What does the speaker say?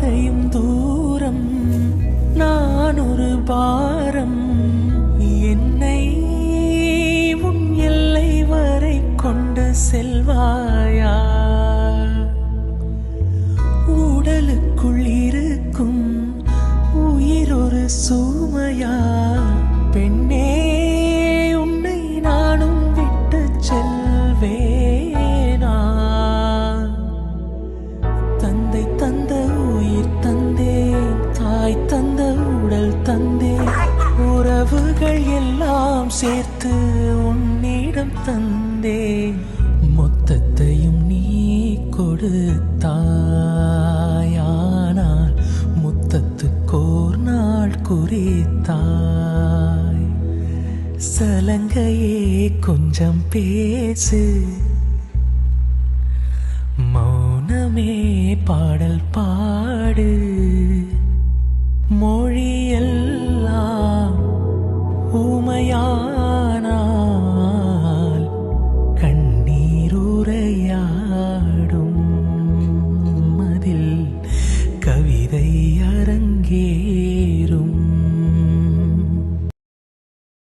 பாதையும் தூரம், நான் ஒரு பாரம். என்னை உன் எல்லை வரை கொண்டு செல்வாயா? உடலுக்குள் இருக்கும் உயிர் ஒரு சுமையா? பெண்ணே, உன்னை நானும் விட்டு செல்வேனா? தந்தை தந்த உயிர் தந்தேன், தாய் தந்த உடல் தந்தேன், உறவுகள் எல்லாம் சேர்த்து உன்னிடம் தந்தேன். மொத்தத்தையும் நீ கொடுத்தாயானால் முத்தத்துக்கோர் நாள் குறித்தாய். சலங்கையே கொஞ்சம் பேசு, மௌனமே பாடல் பாடு. மொழியெல்லாம் ஊமையானால் கண்ணீருரையாடும், அதில் கவிதை அரங்கே